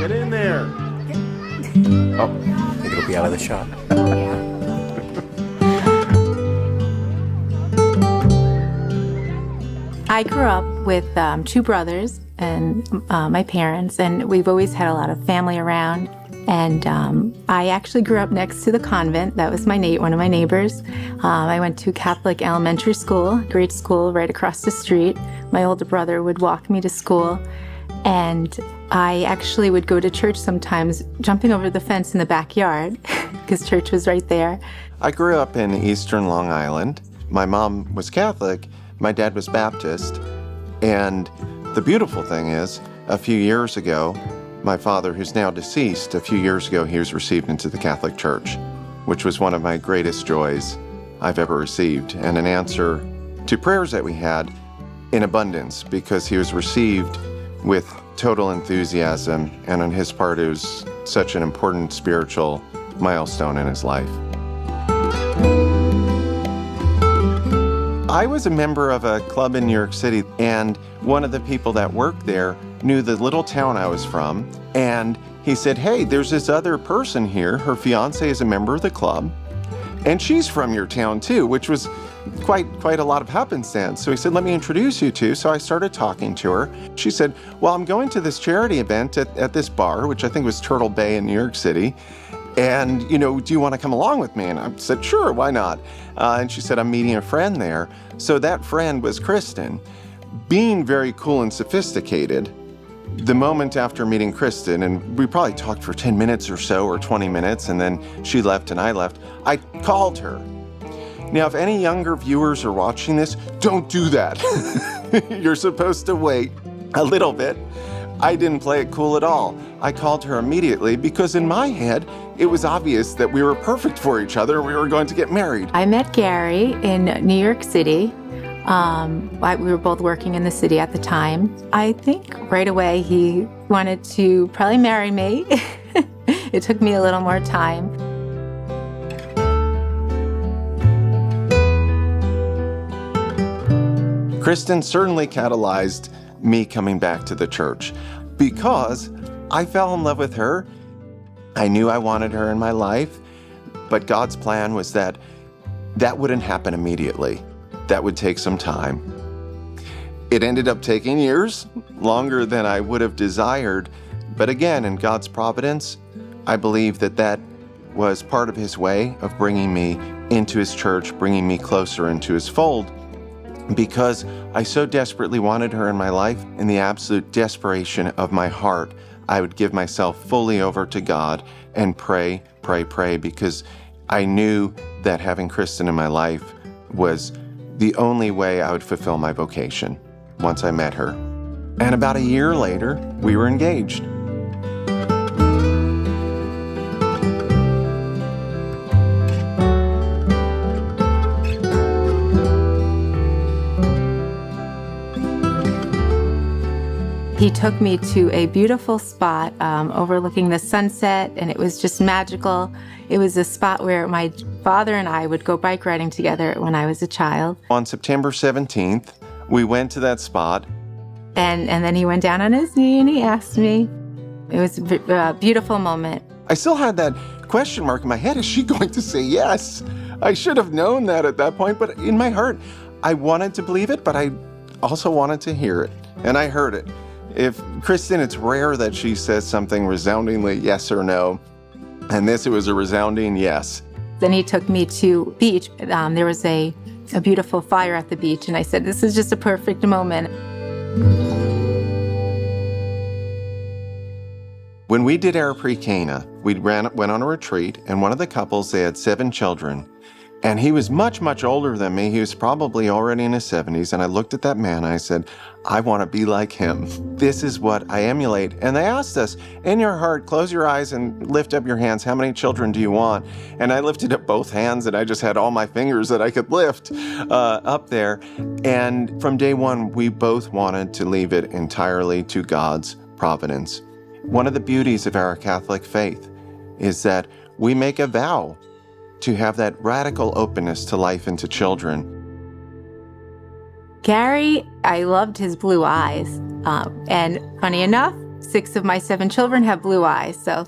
Get in there. Oh, I think it'll be out of the shot. I grew up with two brothers and my parents, and we've always had a lot of family around. And I actually grew up next to the convent. That was one of my neighbors. I went to Catholic elementary school, grade school, right across the street. My older brother would walk me to school, and I actually would go to church sometimes, jumping over the fence in the backyard, because church was right there. I grew up in Eastern Long Island. My mom was Catholic, my dad was Baptist, and the beautiful thing is, a few years ago, my father, who's now deceased, a few years ago, he was received into the Catholic Church, which was one of my greatest joys I've ever received, and an answer to prayers that we had in abundance, because he was received with total enthusiasm, and on his part, it was such an important spiritual milestone in his life. I was a member of a club in New York City, and one of the people that worked there knew the little town I was from, and he said, hey, there's this other person here, her fiance is a member of the club, and she's from your town too, which was quite a lot of happenstance. So he said, let me introduce you to. So I started talking to her. She said, well, I'm going to this charity event at this bar, which I think was Turtle Bay in New York City. And, do you want to come along with me? And I said, sure, why not? And she said, I'm meeting a friend there. So that friend was Kristin. Being very cool and sophisticated, the moment after meeting Kristin, and we probably talked for 10 minutes or so, or 20 minutes, and then she left and I left, I called her. Now, if any younger viewers are watching this, don't do that. You're supposed to wait a little bit. I didn't play it cool at all. I called her immediately because in my head, it was obvious that we were perfect for each other and we were going to get married. I met Gary in New York City. We were both working in the city at the time. I think right away he wanted to probably marry me. It took me a little more time. Kristin certainly catalyzed me coming back to the church because I fell in love with her. I knew I wanted her in my life, but God's plan was that wouldn't happen immediately. That would take some time. It ended up taking years, longer than I would have desired. But again, in God's providence, I believe that was part of his way of bringing me into his church, bringing me closer into his fold, because I so desperately wanted her in my life. In the absolute desperation of my heart, I would give myself fully over to God and pray, because I knew that having Kristin in my life was the only way I would fulfill my vocation once I met her. And about a year later, we were engaged. He took me to a beautiful spot overlooking the sunset, and it was just magical. It was a spot where my father and I would go bike riding together when I was a child. On September 17th, we went to that spot. And then he went down on his knee and he asked me. It was a beautiful moment. I still had that question mark in my head. Is she going to say yes? I should have known that at that point, but in my heart, I wanted to believe it, but I also wanted to hear it, and I heard it. If Kristin, it's rare that she says something resoundingly yes or no, and it was a resounding yes. Then he took me to beach. There was a beautiful fire at the beach, and I said, this is just a perfect moment. When we did our Pre-Cana, we went on a retreat, and one of the couples, they had 7 children. And he was much, much older than me. He was probably already in his 70s. And I looked at that man and I said, I want to be like him. This is what I emulate. And they asked us, in your heart, close your eyes and lift up your hands. How many children do you want? And I lifted up both hands and I just had all my fingers that I could lift up there. And from day one, we both wanted to leave it entirely to God's providence. One of the beauties of our Catholic faith is that we make a vow to have that radical openness to life and to children. Gary, I loved his blue eyes. And funny enough, 6 of my 7 children have blue eyes, so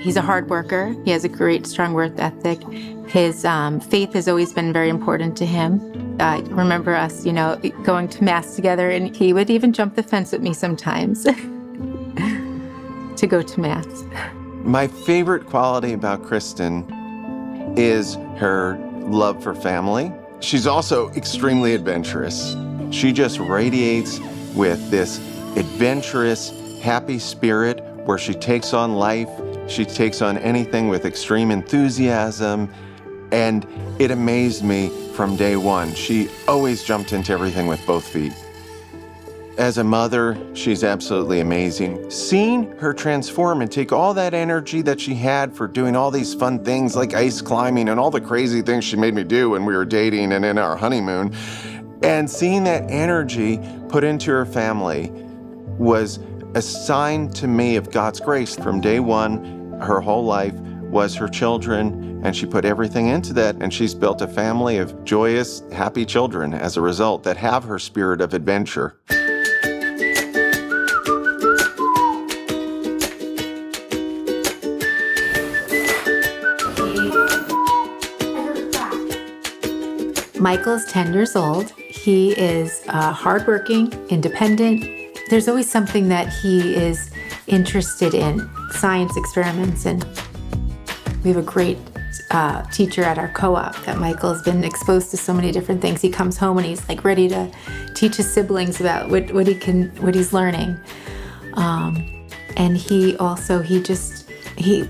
he's a hard worker. He has a great, strong work ethic. His faith has always been very important to him. I remember us, going to Mass together, and he would even jump the fence with me sometimes to go to Mass. My favorite quality about Kristin is her love for family. She's also extremely adventurous. She just radiates with this adventurous, happy spirit where she takes on life. She takes on anything with extreme enthusiasm. And it amazed me from day one. She always jumped into everything with both feet. As a mother, she's absolutely amazing. Seeing her transform and take all that energy that she had for doing all these fun things like ice climbing and all the crazy things she made me do when we were dating and in our honeymoon, and seeing that energy put into her family was a sign to me of God's grace. From day one, her whole life was her children, and she put everything into that, and she's built a family of joyous, happy children as a result that have her spirit of adventure. Michael's 10 years old. He is hardworking, independent. There's always something that he is interested in, science experiments, and we have a great teacher at our co-op that Michael has been exposed to so many different things. He comes home and he's like ready to teach his siblings about what he's learning. And he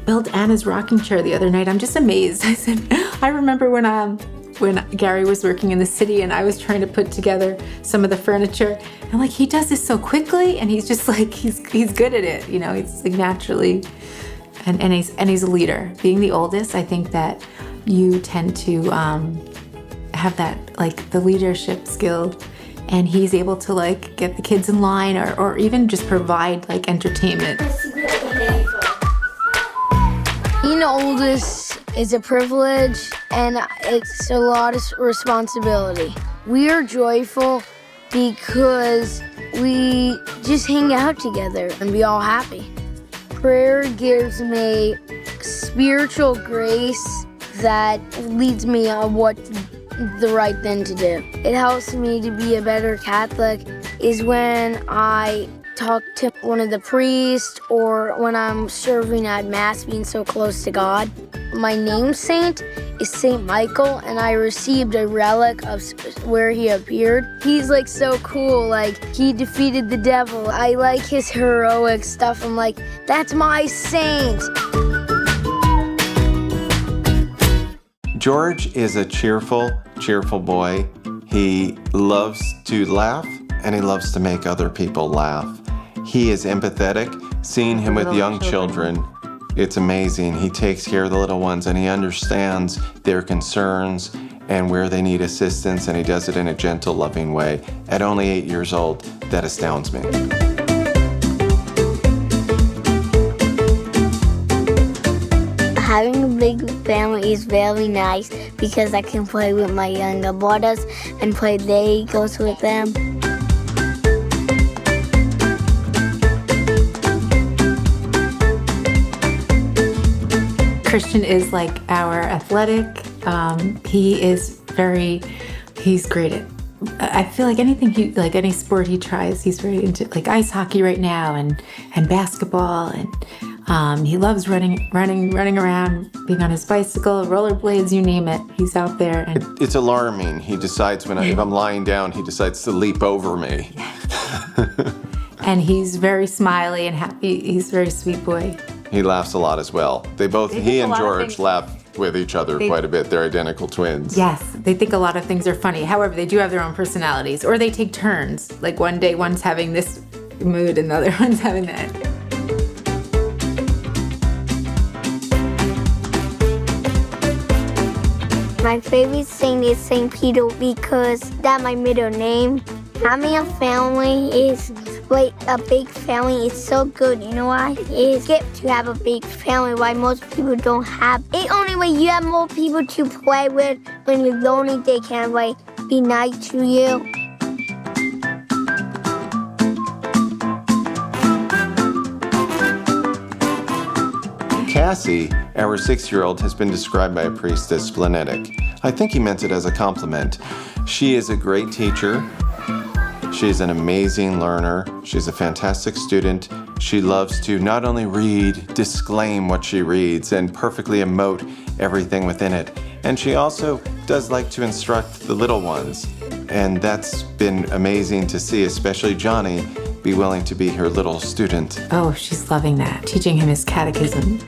built Anna's rocking chair the other night. I'm just amazed. I said, I remember when Gary was working in the city and I was trying to put together some of the furniture. I'm like, he does this so quickly, and he's just like, he's good at it. He's like naturally, and he's a leader. Being the oldest, I think that you tend to have that, like, the leadership skill, and he's able to like get the kids in line or even just provide like entertainment. Being the oldest is a privilege, and it's a lot of responsibility. We are joyful because we just hang out together and be all happy. Prayer gives me spiritual grace that leads me on what the right thing to do. It helps me to be a better Catholic is when I talk to one of the priests or when I'm serving at Mass, being so close to God. My name saint is Saint Michael, and I received a relic of where he appeared. He's like so cool, like he defeated the devil. I like his heroic stuff. I'm like, that's my saint. George is a cheerful boy. He loves to laugh, and he loves to make other people laugh. He is empathetic. Seeing him with young children, it's amazing. He takes care of the little ones, and he understands their concerns and where they need assistance, and he does it in a gentle, loving way. At only 8 years old, that astounds me. Having a big family is very nice because I can play with my younger brothers and play Legos with them. Christian is like our athletic. He's great at, I feel like any sport he tries, he's very into, like ice hockey right now and basketball, and he loves running around, being on his bicycle, rollerblades, you name it. He's out there. And it's alarming. He decides if I'm lying down, he decides to leap over me. And he's very smiley and happy. He's a very sweet boy. He laughs a lot as well. He and George laugh with each other quite a bit. They're identical twins. Yes, they think a lot of things are funny. However, they do have their own personalities, or they take turns. Like one day one's having this mood and the other one's having that. My favorite saint is Saint Peter because that's my middle name. Having a family is like a big family. It's so good. You know why? It's good to have a big family. Why most people don't have. It's only when you have more people to play with. When you're lonely, they can be nice to you. Cassie, our 6-year-old, has been described by a priest as splenetic. I think he meant it as a compliment. She is a great teacher. She's an amazing learner. She's a fantastic student. She loves to not only read, disclaim what she reads, and perfectly emote everything within it. And she also does like to instruct the little ones. And that's been amazing to see, especially Johnny be willing to be her little student. Oh, she's loving that, teaching him his catechism.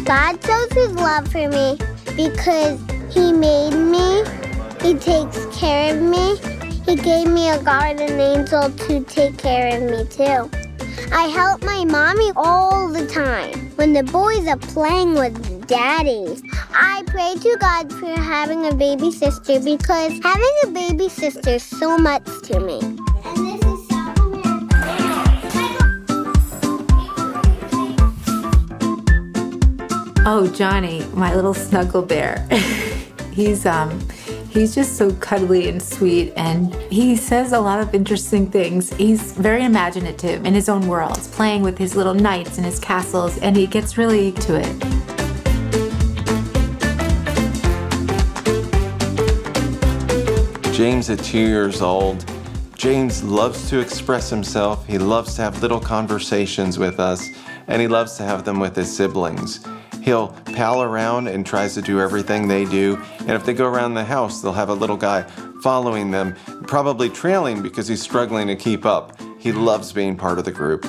God shows his love for me because he made me, he takes care of me, he gave me a guardian angel to take care of me too. I help my mommy all the time when the boys are playing with daddies. I pray to God for having a baby sister because having a baby sister is so much to me. And this is Oh, Johnny, my little snuggle bear. He's just so cuddly and sweet, and he says a lot of interesting things. He's very imaginative in his own worlds, playing with his little knights and his castles, and he gets really to it. James at 2 years old. James loves to express himself. He loves to have little conversations with us, and he loves to have them with his siblings. He'll pal around and tries to do everything they do, and if they go around the house, they'll have a little guy following them, probably trailing because he's struggling to keep up. He loves being part of the group.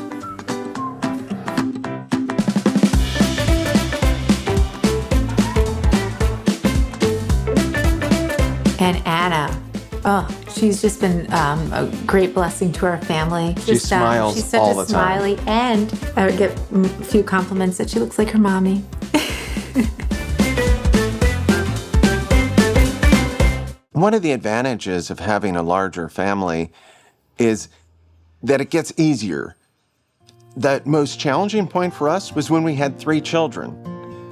And Anna, she's just been a great blessing to our family. She smiles she's such all a the time. smiley, and I get a few compliments that she looks like her mommy. One of the advantages of having a larger family is that it gets easier. The most challenging point for us was when we had 3 children.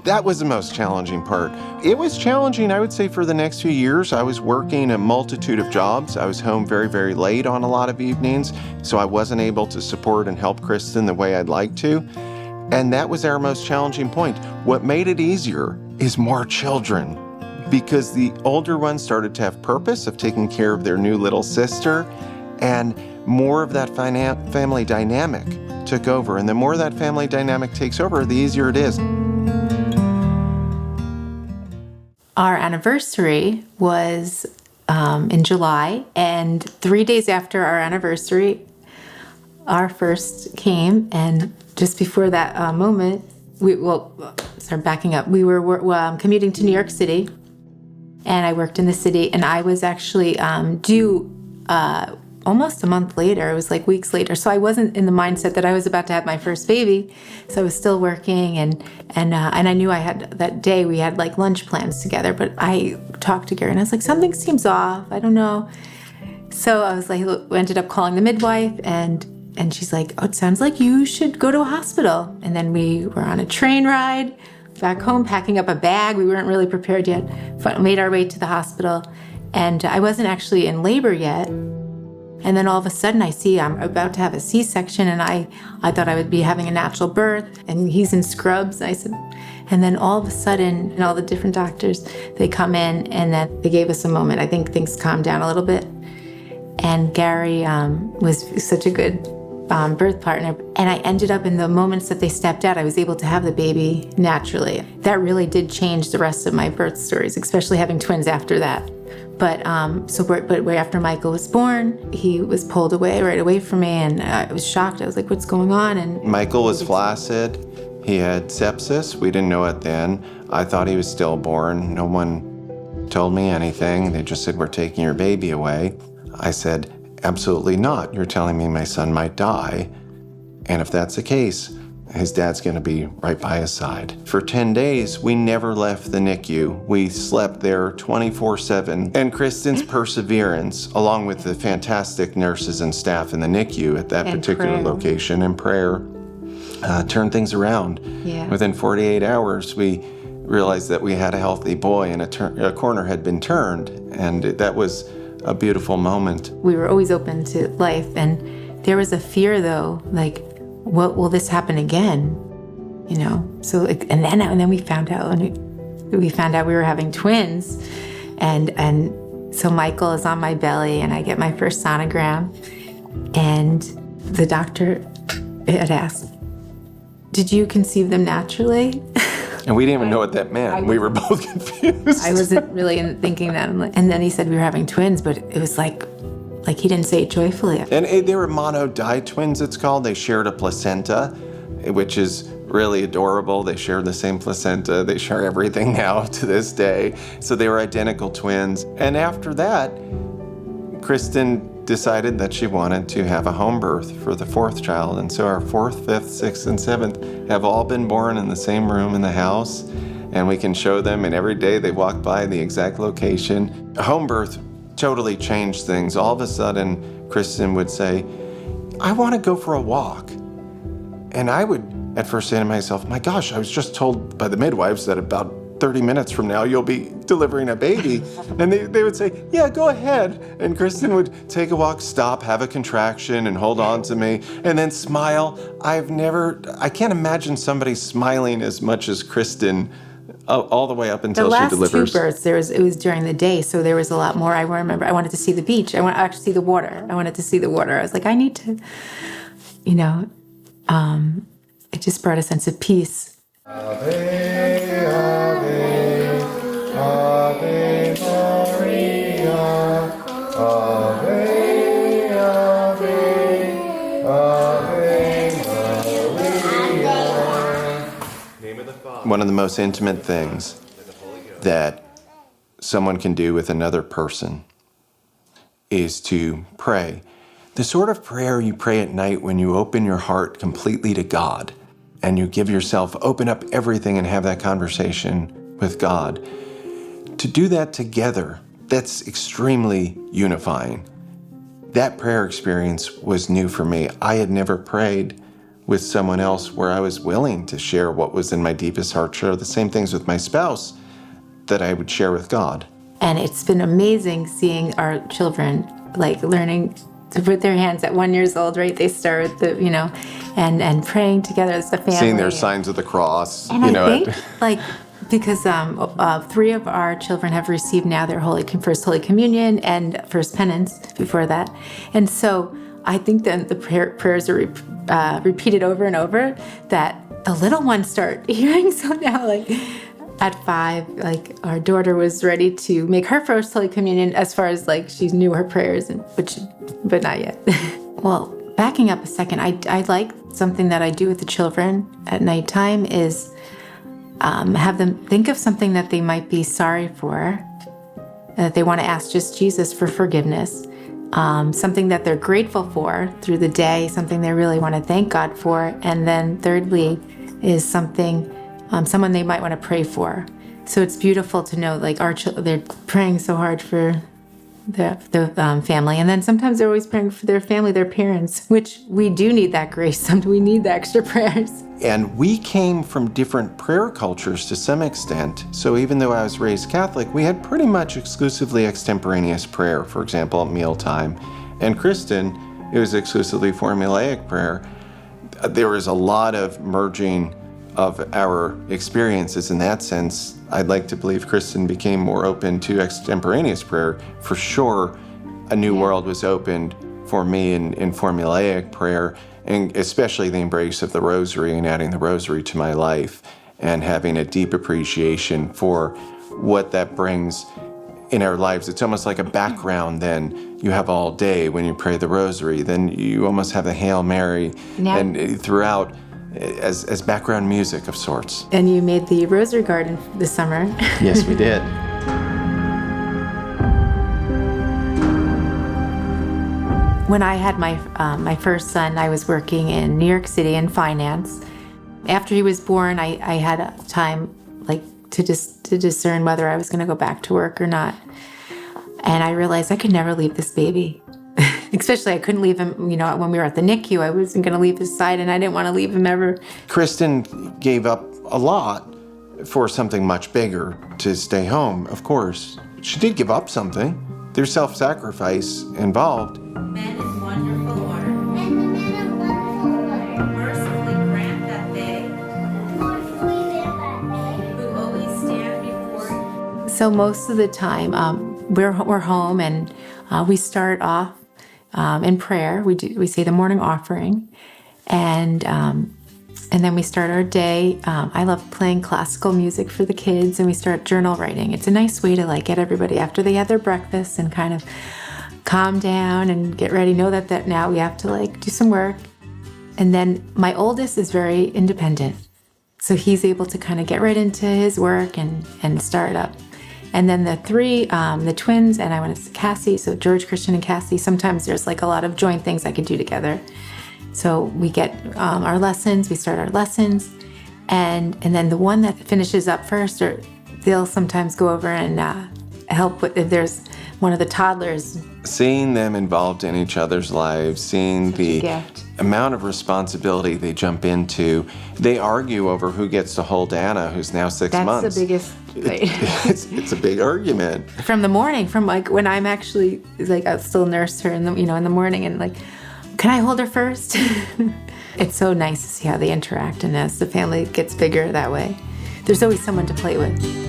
That was the most challenging part. It was challenging, I would say, for the next few years. I was working a multitude of jobs. I was home very, very late on a lot of evenings, so I wasn't able to support and help Kristin the way I'd like to. And that was our most challenging point. What made it easier is more children, because the older ones started to have purpose of taking care of their new little sister, and more of that family dynamic took over. And the more that family dynamic takes over, the easier it is. Our anniversary was in July, and 3 days after our anniversary, our first came, and just before that moment, backing up, we were commuting to New York City, and I worked in the city, and I was actually due almost a month later. It was like weeks later. So I wasn't in the mindset that I was about to have my first baby. So I was still working, and I knew I had that day we had like lunch plans together. But I talked to Gary, and I was like, something seems off. I don't know. So I was like, we ended up calling the midwife, and she's like, oh, it sounds like you should go to a hospital. And then we were on a train ride back home, packing up a bag. We weren't really prepared yet. Made our way to the hospital, and I wasn't actually in labor yet. And then all of a sudden I see I'm about to have a C-section, and I thought I would be having a natural birth, and he's in scrubs. I said, and then all of a sudden, and all the different doctors, they come in, and then they gave us a moment. I think things calmed down a little bit. And Gary was such a good birth partner. And I ended up, in the moments that they stepped out, I was able to have the baby naturally. That really did change the rest of my birth stories, especially having twins after that. But right after Michael was born, he was pulled away right away from me, and I was shocked. I was like, what's going on? And Michael was flaccid. He had sepsis. We didn't know it then. I thought he was stillborn. No one told me anything. They just said, we're taking your baby away. I said, absolutely not. You're telling me my son might die. And if that's the case, his dad's going to be right by his side. For 10 days, we never left the NICU. We slept there 24/7. And Kristin's perseverance, along with the fantastic nurses and staff in the NICU at that particular location, and prayer, turned things around. Yeah. Within 48 hours, we realized that we had a healthy boy, and a corner had been turned. And that was a beautiful moment. We were always open to life, and there was a fear though, like, what will this happen again? So and then we found out we were having twins, and so Michael is on my belly, and I get my first sonogram, and the doctor had asked, "Did you conceive them naturally?" And we didn't even know what that meant. We were both confused. I wasn't really thinking that. And then he said we were having twins, but it was like he didn't say it joyfully. And they were mono-di twins, it's called. They shared a placenta, which is really adorable. They shared the same placenta. They share everything now to this day. So they were identical twins. And after that, Kristin decided that she wanted to have a home birth for the fourth child. And so our fourth, fifth, sixth, and seventh have all been born in the same room in the house. And we can show them, and every day they walk by the exact location. Home birth totally changed things. All of a sudden, Kristin would say, "I want to go for a walk." And I would at first say to myself, "My gosh, I was just told by the midwives that about 30 minutes from now you'll be delivering a baby." And they would say, "Yeah, go ahead." And Kristin would take a walk, stop, have a contraction, and hold on to me, and then smile. I can't imagine somebody smiling as much as Kristin all the way up until she delivers. The last two births, it was during the day, so there was a lot more. I remember I wanted to see the beach. I wanted to see the water. I wanted to see the water. I was like, I need to, it just brought a sense of peace. Ave, Ave, Ave Maria, Ave, Ave, Ave Maria. One of the most intimate things that someone can do with another person is to pray. The sort of prayer you pray at night when you open your heart completely to God and you give yourself, open up everything and have that conversation with God. To do that together, that's extremely unifying. That prayer experience was new for me. I had never prayed with someone else where I was willing to share what was in my deepest heart, share the same things with my spouse that I would share with God. And it's been amazing seeing our children, learning to put their hands at 1 year old, right? They start with and praying together as a family. Seeing their signs of the cross. And I think, because 3 of our children have received now their first Holy Communion and first penance before that. And so I think then the prayers are repeated over and over that the little ones start hearing. So now, at 5, our daughter was ready to make her first Holy Communion as far as she knew her prayers, but not yet. Well, backing up a second, I like something that I do with the children at nighttime is have them think of something that they might be sorry for, that they want to ask just Jesus for forgiveness, something that they're grateful for through the day, something they really want to thank God for, and then thirdly is something someone they might want to pray for. So it's beautiful to know, they're praying so hard for the family, and then sometimes they're always praying for their family, their parents, which we do need that grace. Sometimes we need the extra prayers. And we came from different prayer cultures to some extent. So even though I was raised Catholic, we had pretty much exclusively extemporaneous prayer, for example, at mealtime. And Kristin, it was exclusively formulaic prayer. There was a lot of merging of our experiences in that sense. I'd like to believe Kristin became more open to extemporaneous prayer. For sure, a new world was opened for me in formulaic prayer, and especially the embrace of the rosary and adding the rosary to my life and having a deep appreciation for what that brings in our lives. It's almost like a background then you have all day when you pray the rosary. Then you almost have the Hail Mary and throughout as background music of sorts. And you made the Rosary Garden this summer. Yes, we did. When I had my first son, I was working in New York City in finance. After he was born, I had time to discern whether I was going to go back to work or not. And I realized I could never leave this baby. Especially I couldn't leave him, when we were at the NICU, I wasn't going to leave his side, and I didn't want to leave him ever. Kristin gave up a lot for something much bigger, to stay home, of course. She did give up something. There's self-sacrifice involved. Man is wonderful order. So most of the time, we're home, and we start off in prayer. We say the morning offering, and then we start our day. I love playing classical music for the kids, and we start journal writing. It's a nice way to get everybody after they have their breakfast and kind of calm down and get ready. Know that now we have to do some work. And then my oldest is very independent, so he's able to kind of get right into his work and start up. And then the three, the twins, and I want to say Cassie, so George, Kristin, and Cassie, sometimes there's a lot of joint things I could do together. So we get our lessons, we start our lessons, and then the one that finishes up first, or they'll sometimes go over and help with if there's one of the toddlers. Seeing them involved in each other's lives, seeing the amount of responsibility they jump into. They argue over who gets to hold Anna, who's now 6 months. That's the biggest fight. It's a big argument. From the morning, from when I'm actually I'll still nurse her in the morning, and can I hold her first? It's so nice to see how they interact, and as the family gets bigger that way, there's always someone to play with.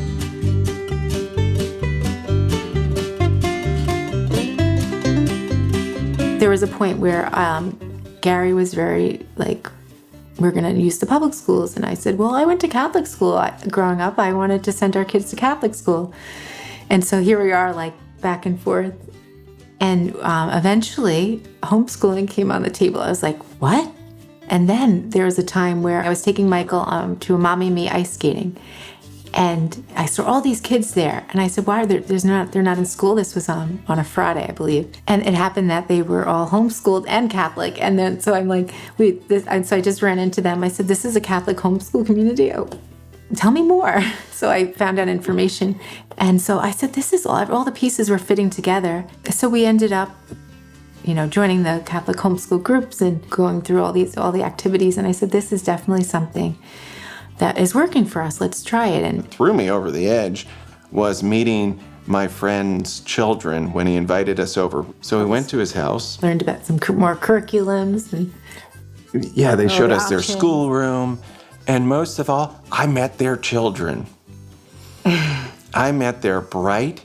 There was a point where Gary was very we're going to use the public schools. And I said, well, I went to Catholic school. Growing up, I wanted to send our kids to Catholic school. And so here we are, back and forth. And eventually, homeschooling came on the table. I was like, what? And then there was a time where I was taking Michael to a Mommy and Me ice skating. And I saw all these kids there. And I said, why they're not in school? This was on a Friday, I believe. And it happened that they were all homeschooled and Catholic. And then, so I'm like, so I just ran into them. I said, this is a Catholic homeschool community? Oh, tell me more. So I found out information. And so I said, this is all the pieces were fitting together. So we ended up, joining the Catholic homeschool groups and going through all the activities. And I said, this is definitely something that is working for us. Let's try it. And threw me over the edge was meeting my friend's children when he invited us over. So we went to his house. Learned about some more curriculums. And yeah, they showed us their schoolroom. And most of all, I met their children. I met their bright,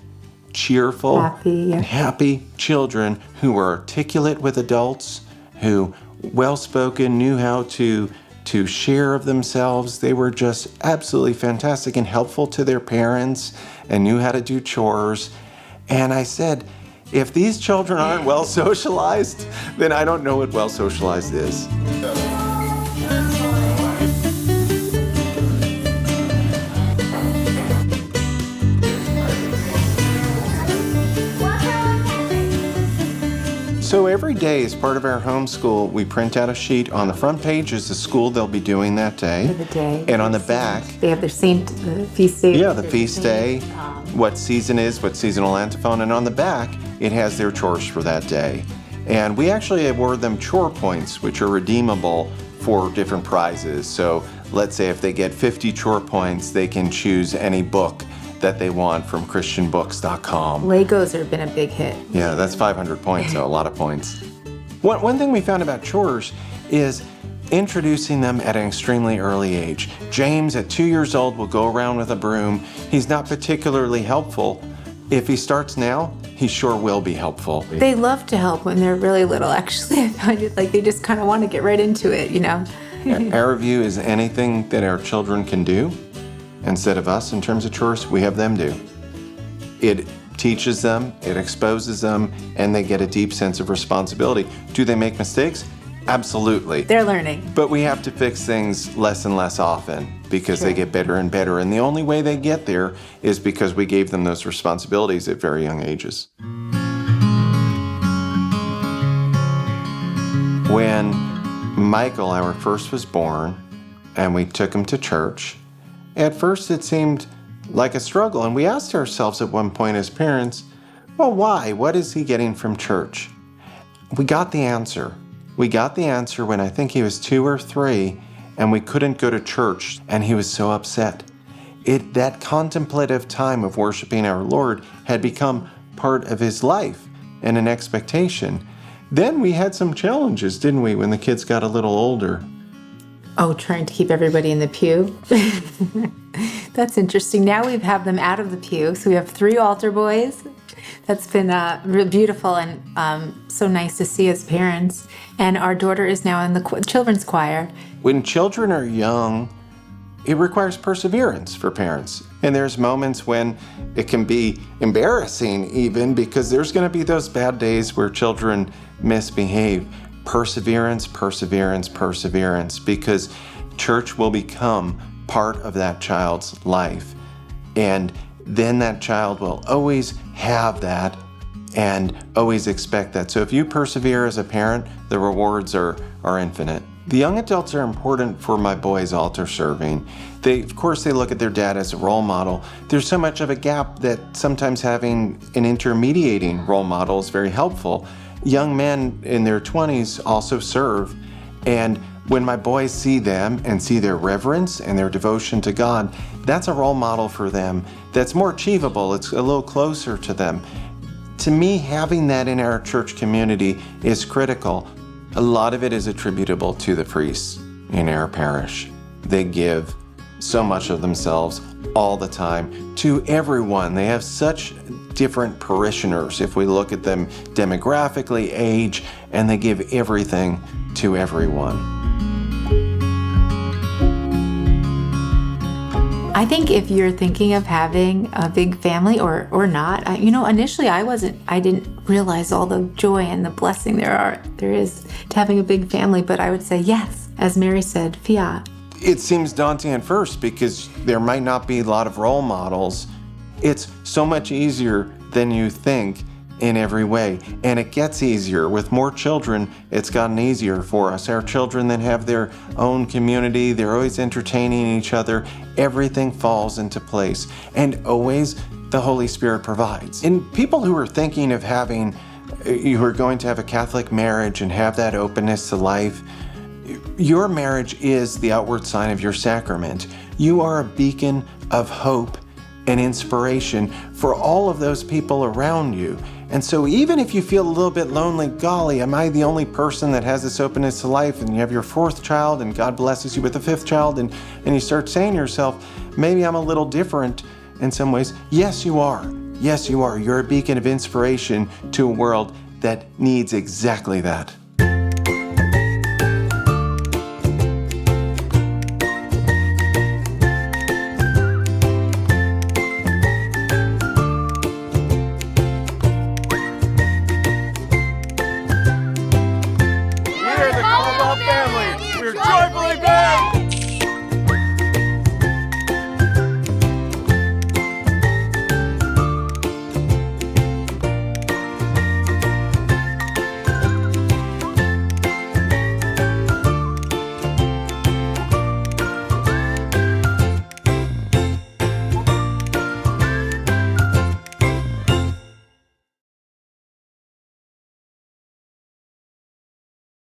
cheerful, happy children who were articulate with adults, who well-spoken, knew how to share of themselves. They were just absolutely fantastic and helpful to their parents and knew how to do chores. And I said, if these children aren't well socialized, then I don't know what well socialized is. So every day, as part of our homeschool, we print out a sheet. On the front page is the school they'll be doing that day. For the day. And on the back, they have their saint, the feast day. Yeah, the feast day, what season is, what seasonal antiphon. And on the back, it has their chores for that day. And we actually award them chore points, which are redeemable for different prizes. So let's say if they get 50 chore points, they can choose any book that they want from christianbooks.com. Legos have been a big hit. Yeah, that's 500 points, so a lot of points. One thing we found about chores is introducing them at an extremely early age. James, at 2 years old, will go around with a broom. He's not particularly helpful. If he starts now, he sure will be helpful. They love to help when they're really little, actually. I find it they just kind of want to get right into it, Our view is anything that our children can do, instead of us in terms of chores, we have them do. It teaches them, it exposes them, and they get a deep sense of responsibility. Do they make mistakes? Absolutely. They're learning. But we have to fix things less and less often because they get better and better. And the only way they get there is because we gave them those responsibilities at very young ages. When Michael, our first, was born, and we took him to church, at first it seemed like a struggle, and we asked ourselves at one point as parents, well, why? What is he getting from church? We got the answer. We got the answer when I think he was 2 or 3, and we couldn't go to church, and he was so upset. That contemplative time of worshiping our Lord had become part of his life and an expectation. Then we had some challenges, didn't we, when the kids got a little older? Oh, trying to keep everybody in the pew. That's interesting. Now we have them out of the pew. So we have 3 altar boys. That's been real beautiful and so nice to see as parents. And our daughter is now in the children's choir. When children are young, it requires perseverance for parents. And there's moments when it can be embarrassing even, because there's going to be those bad days where children misbehave. Perseverance, perseverance, perseverance, because church will become part of that child's life. And then that child will always have that and always expect that. So if you persevere as a parent, the rewards are infinite. The young adults are important for my boys' altar serving. Of course, they look at their dad as a role model. There's so much of a gap that sometimes having an intermediating role model is very helpful. Young men in their 20s also serve, and when my boys see them and see their reverence and their devotion to God, that's a role model for them that's more achievable. It's a little closer to them. To me, having that in our church community is critical. A lot of it is attributable to the priests in our parish. They give so much of themselves all the time to everyone. They have such different parishioners if we look at them demographically, age, and they give everything to everyone. I think if you're thinking of having a big family or not, initially I didn't realize all the joy and the blessing there is to having a big family, but I would say yes, as Mary said, fiat. It seems daunting at first because there might not be a lot of role models. It's so much easier than you think in every way, and it gets easier. With more children, it's gotten easier for us. Our children then have their own community. They're always entertaining each other. Everything falls into place, and always the Holy Spirit provides. And people who are thinking of who are going to have a Catholic marriage and have that openness to life, your marriage is the outward sign of your sacrament. You are a beacon of hope and inspiration for all of those people around you. And so even if you feel a little bit lonely, golly, am I the only person that has this openness to life? And you have your 4th child and God blesses you with a 5th child, and you start saying to yourself, maybe I'm a little different in some ways. Yes, you are. Yes, you are. You're a beacon of inspiration to a world that needs exactly that. We're the Kalbaugh family. We're joyful.